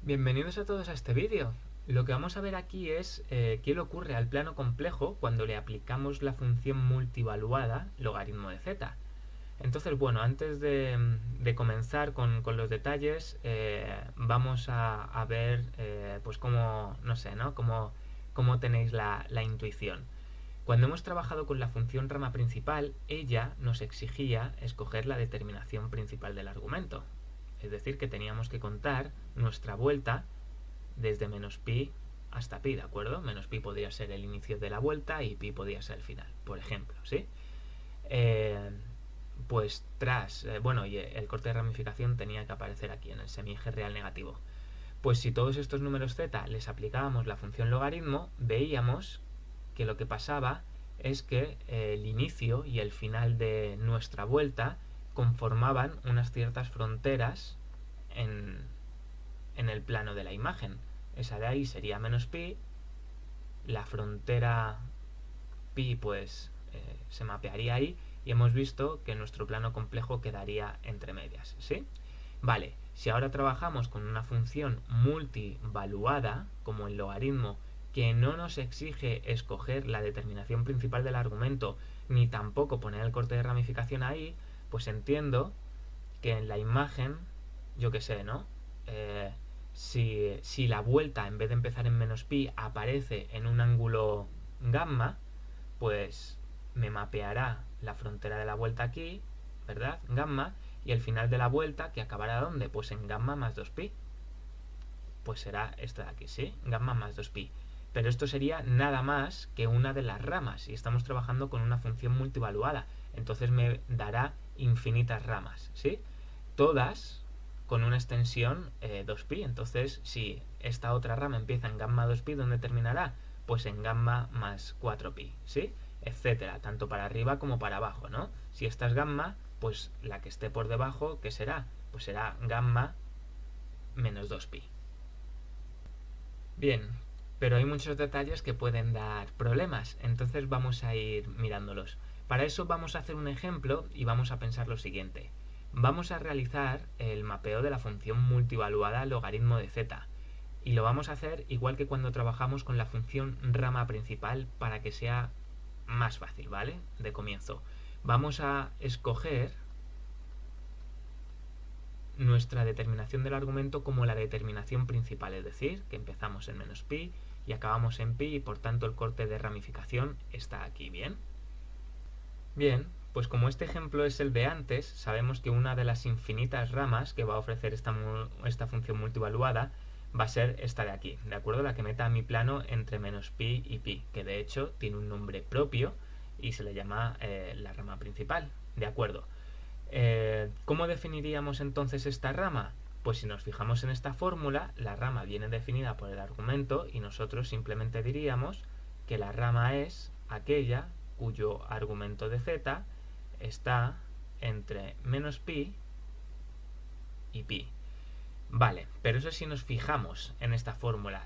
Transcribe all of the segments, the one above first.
Bienvenidos a todos a este vídeo. Lo que vamos a ver aquí es qué le ocurre al plano complejo cuando le aplicamos la función multivaluada logaritmo de z. Entonces, bueno, antes de comenzar con los detalles, vamos a ver pues cómo, no sé, ¿no? Cómo tenéis la intuición. Cuando hemos trabajado con la función rama principal, ella nos exigía escoger la determinación principal del argumento. Es decir, que teníamos que contar nuestra vuelta desde menos pi hasta pi, ¿de acuerdo? Menos pi podría ser el inicio de la vuelta y pi podría ser el final, por ejemplo, ¿sí? Pues tras, bueno, y el corte de ramificación tenía que aparecer aquí en el semieje real negativo. Pues si todos estos números z les aplicábamos la función logaritmo, veíamos que lo que pasaba es que el inicio y el final de nuestra vuelta conformaban unas ciertas fronteras en el plano de la imagen. Esa de ahí sería menos pi, la frontera pi pues se mapearía ahí y hemos visto que nuestro plano complejo quedaría entre medias, ¿sí? Vale, si ahora trabajamos con una función multivaluada, como el logaritmo, que no nos exige escoger la determinación principal del argumento, ni tampoco poner el corte de ramificación ahí, pues entiendo que en la imagen, yo qué sé, ¿no? Si la vuelta, en vez de empezar en menos pi, aparece en un ángulo gamma, pues me mapeará la frontera de la vuelta aquí, ¿verdad? Gamma, y el final de la vuelta, que acabará ¿dónde? Pues en gamma más 2pi. Pues será esta de aquí, ¿sí? Gamma más 2pi. Pero esto sería nada más que una de las ramas, y estamos trabajando con una función multivaluada. Entonces me dará infinitas ramas, ¿sí? Todas con una extensión 2pi. Entonces, si esta otra rama empieza en gamma 2pi, ¿dónde terminará? Pues en gamma más 4pi, ¿sí? Etcétera, tanto para arriba como para abajo, ¿no? Si esta es gamma, pues la que esté por debajo, ¿qué será? Pues será gamma menos 2pi. Bien, pero hay muchos detalles que pueden dar problemas, entonces vamos a ir mirándolos. Para eso vamos a hacer un ejemplo y vamos a pensar lo siguiente. Vamos a realizar el mapeo de la función multivaluada logaritmo de z, y lo vamos a hacer igual que cuando trabajamos con la función rama principal para que sea más fácil, ¿vale? De comienzo. Vamos a escoger nuestra determinación del argumento como la determinación principal, es decir, que empezamos en menos pi y acabamos en pi y por tanto el corte de ramificación está aquí, ¿bien? Bien, pues como este ejemplo es el de antes, sabemos que una de las infinitas ramas que va a ofrecer esta función multivaluada va a ser esta de aquí, ¿de acuerdo? La que meta mi plano entre menos pi y pi, que de hecho tiene un nombre propio y se le llama la rama principal, ¿de acuerdo? ¿Cómo definiríamos entonces esta rama? Pues si nos fijamos en esta fórmula, la rama viene definida por el argumento y nosotros simplemente diríamos que la rama es aquella cuyo argumento de z está entre menos pi y pi. Vale, pero eso si nos fijamos en esta fórmula.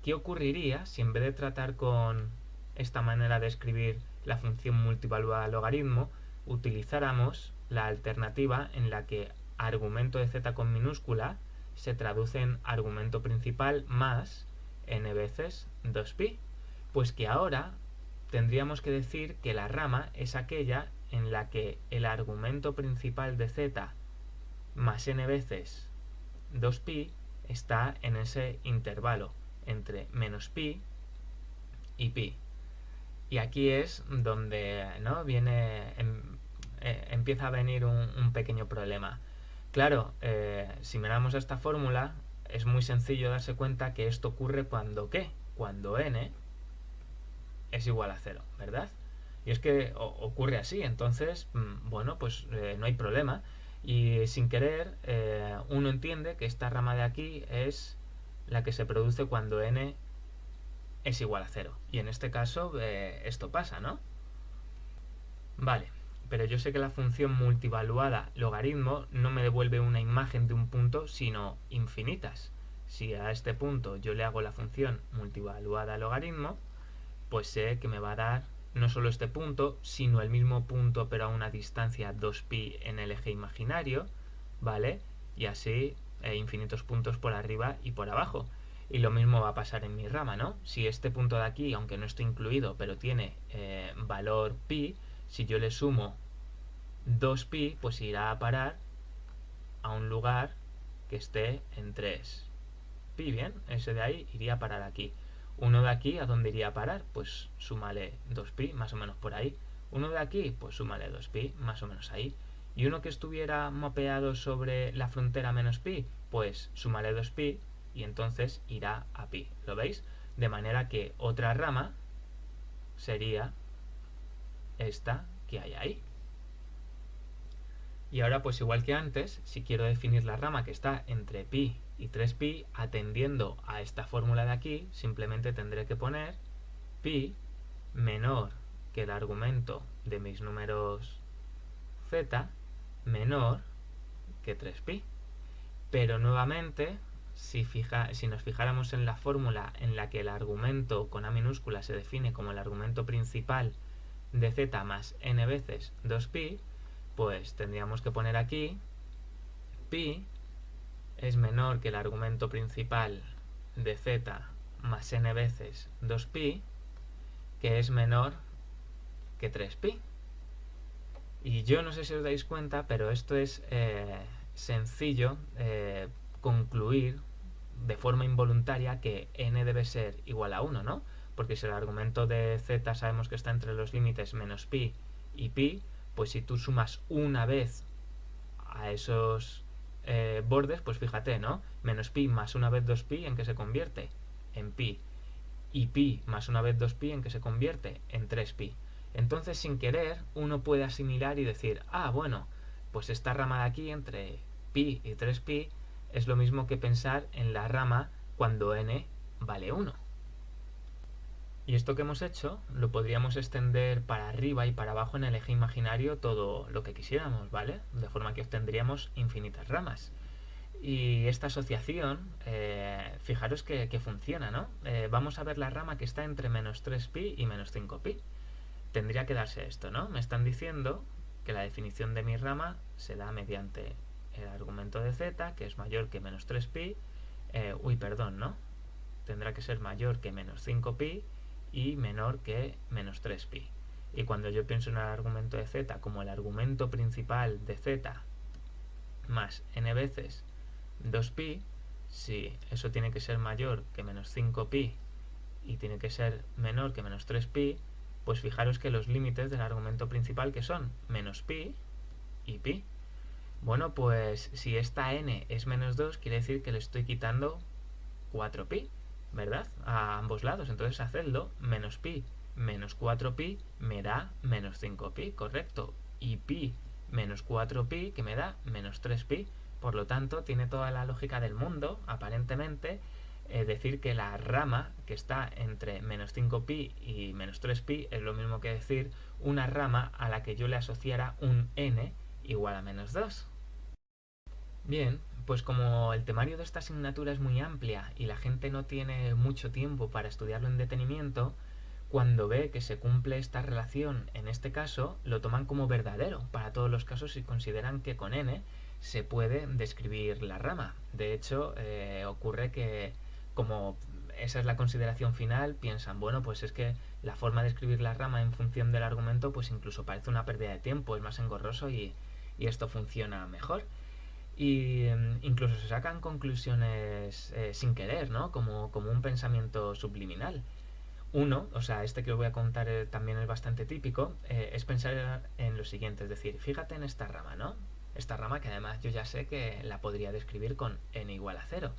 ¿Qué ocurriría si en vez de tratar con esta manera de escribir la función multivaluada logaritmo, utilizáramos la alternativa en la que argumento de z con minúscula se traduce en argumento principal más n veces 2pi? Pues que ahora tendríamos que decir que la rama es aquella en la que el argumento principal de z más n veces 2pi está en ese intervalo entre menos pi y pi. Y aquí es donde, ¿no?, empieza a venir un pequeño problema. Claro, si miramos esta fórmula, es muy sencillo darse cuenta que esto ocurre cuando ¿qué? Cuando n es igual a 0, ¿verdad? Y es que ocurre así, entonces, bueno, pues no hay problema. Y sin querer, uno entiende que esta rama de aquí es la que se produce cuando n es igual a 0. Y en este caso, esto pasa, ¿no? Vale, pero yo sé que la función multivaluada logaritmo no me devuelve una imagen de un punto, sino infinitas. Si a este punto yo le hago la función multivaluada logaritmo, pues sé que me va a dar no solo este punto, sino el mismo punto pero a una distancia 2pi en el eje imaginario, ¿vale? Y así infinitos puntos por arriba y por abajo. Y lo mismo va a pasar en mi rama, ¿no? Si este punto de aquí, aunque no esté incluido, pero tiene valor pi, si yo le sumo 2pi, pues irá a parar a un lugar que esté en 3pi, ¿bien? Ese de ahí iría a parar aquí. Uno de aquí, ¿a dónde iría a parar? Pues súmale 2pi, más o menos por ahí. Uno de aquí, pues súmale 2pi, más o menos ahí. Y uno que estuviera mapeado sobre la frontera menos pi, pues súmale 2pi y entonces irá a pi. ¿Lo veis? De manera que otra rama sería esta que hay ahí. Y ahora, pues igual que antes, si quiero definir la rama que está entre pi y 3pi, atendiendo a esta fórmula de aquí, simplemente tendré que poner pi menor que el argumento de mis números z menor que 3pi. Pero nuevamente, si nos fijáramos en la fórmula en la que el argumento con A minúscula se define como el argumento principal de z más n veces 2pi, pues tendríamos que poner aquí pi es menor que el argumento principal de z más n veces 2pi, que es menor que 3pi. Y yo no sé si os dais cuenta, pero esto es sencillo concluir de forma involuntaria que n debe ser igual a 1, ¿no? Porque si el argumento de z sabemos que está entre los límites menos pi y pi, pues si tú sumas una vez a esos bordes, pues fíjate, ¿no? Menos pi más una vez 2pi, ¿en qué se convierte? En pi. Y pi más una vez 2pi, ¿en qué se convierte? En 3pi. Entonces, sin querer, uno puede asimilar y decir, ah, bueno, pues esta rama de aquí entre pi y 3pi es lo mismo que pensar en la rama cuando n vale 1. Y esto que hemos hecho lo podríamos extender para arriba y para abajo en el eje imaginario todo lo que quisiéramos, ¿vale? De forma que obtendríamos infinitas ramas. Y esta asociación, fijaros que funciona, ¿no? Vamos a ver la rama que está entre menos 3pi y menos 5pi. Tendría que darse esto, ¿no? Me están diciendo que la definición de mi rama se da mediante el argumento de z, que es mayor que menos 3pi, ¿no? Tendrá que ser mayor que menos 5pi y menor que menos 3pi. Y cuando yo pienso en el argumento de z como el argumento principal de z más n veces 2pi, si eso tiene que ser mayor que menos 5pi y tiene que ser menor que menos 3pi, pues fijaros que los límites del argumento principal que son menos pi y pi. Bueno, pues si esta n es menos 2, quiere decir que le estoy quitando 4pi, ¿verdad? A ambos lados. Entonces hacedlo, menos pi menos 4pi me da menos 5pi, correcto. Y pi menos 4pi que me da menos 3pi. Por lo tanto, tiene toda la lógica del mundo, aparentemente, decir que la rama que está entre menos 5pi y menos 3pi es lo mismo que decir una rama a la que yo le asociara un n igual a menos 2. Bien, pues como el temario de esta asignatura es muy amplia y la gente no tiene mucho tiempo para estudiarlo en detenimiento, cuando ve que se cumple esta relación en este caso, lo toman como verdadero para todos los casos y consideran que con n se puede describir la rama. De hecho, ocurre que como esa es la consideración final, piensan, bueno, pues es que la forma de escribir la rama en función del argumento pues incluso parece una pérdida de tiempo, es más engorroso y esto funciona mejor. Y incluso se sacan conclusiones sin querer, ¿no? Como un pensamiento subliminal. Uno, o sea, este que os voy a contar también es bastante típico, es pensar en lo siguiente, es decir, fíjate en esta rama, ¿no? Esta rama que además yo ya sé que la podría describir con n igual a 0.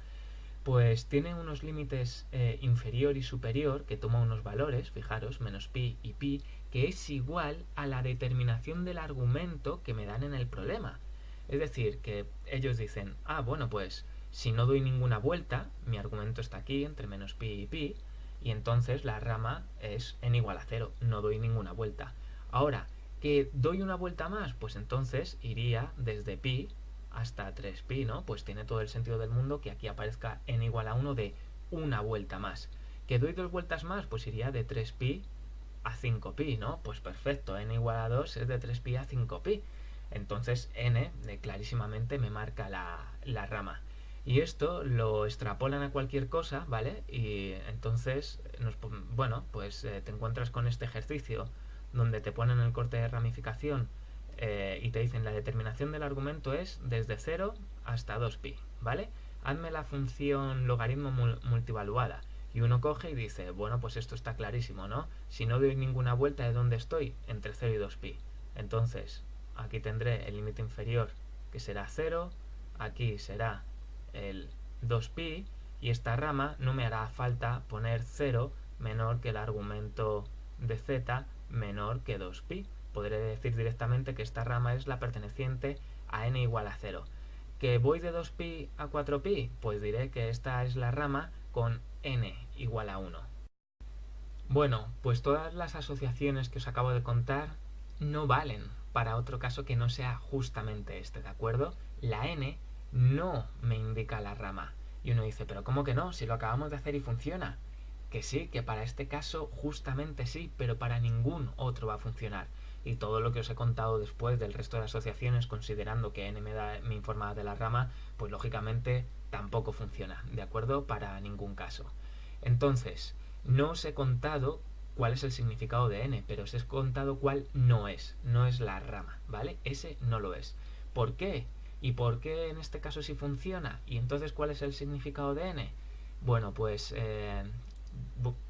Pues tiene unos límites inferior y superior que toma unos valores, fijaros, menos pi y pi, que es igual a la determinación del argumento que me dan en el problema. Es decir, que ellos dicen, ah, bueno, pues si no doy ninguna vuelta, mi argumento está aquí entre menos pi y pi, y entonces la rama es n igual a 0, no doy ninguna vuelta. Ahora, que doy una vuelta más, pues entonces iría desde pi hasta 3pi, ¿no? Pues tiene todo el sentido del mundo que aquí aparezca n igual a 1 de una vuelta más. ¿Que doy dos vueltas más? Pues iría de 3pi a 5pi, ¿no? Pues perfecto, n igual a 2 es de 3pi a 5pi. Entonces n clarísimamente me marca la rama. Y esto lo extrapolan a cualquier cosa, ¿vale? Y entonces, bueno, pues te encuentras con este ejercicio donde te ponen el corte de ramificación y te dicen la determinación del argumento es desde 0 hasta 2pi, ¿vale? Hazme la función logaritmo multivaluada. Y uno coge y dice, bueno, pues esto está clarísimo, ¿no? Si no doy ninguna vuelta de dónde estoy, entre 0 y 2pi. Entonces, aquí tendré el límite inferior que será 0, aquí será el 2pi, y esta rama no me hará falta poner 0 menor que el argumento de z menor que 2pi. Podré decir directamente que esta rama es la perteneciente a n igual a 0. ¿Que voy de 2pi a 4pi? Pues diré que esta es la rama con n igual a 1. Bueno, pues todas las asociaciones que os acabo de contar no valen para otro caso que no sea justamente este, ¿de acuerdo? La n no me indica la rama. Y uno dice, pero ¿cómo que no? Si lo acabamos de hacer y funciona. Que sí, que para este caso justamente sí, pero para ningún otro va a funcionar. Y todo lo que os he contado después del resto de asociaciones, considerando que n me informa de la rama, pues lógicamente tampoco funciona, ¿de acuerdo? Para ningún caso. Entonces, no os he contado cuál es el significado de n, pero os he contado cuál no es la rama, ¿vale? Ese no lo es. ¿Por qué? ¿Y por qué en este caso sí funciona? ¿Y entonces cuál es el significado de n? Bueno, pues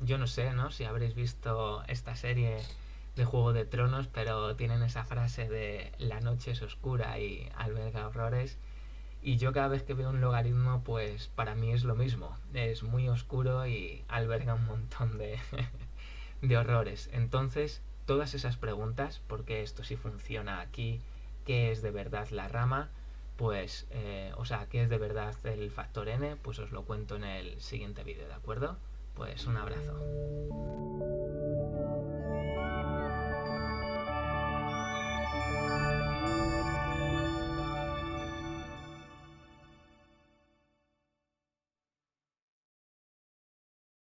yo no sé, ¿no? Si habréis visto esta serie de Juego de Tronos, pero tienen esa frase de la noche es oscura y alberga horrores. Y yo cada vez que veo un logaritmo, pues para mí es lo mismo. Es muy oscuro y alberga un montón de horrores. Entonces, todas esas preguntas, ¿por qué esto sí funciona aquí? ¿Qué es de verdad la rama? Pues, ¿qué es de verdad el factor n? Pues os lo cuento en el siguiente vídeo, ¿de acuerdo? Pues un abrazo.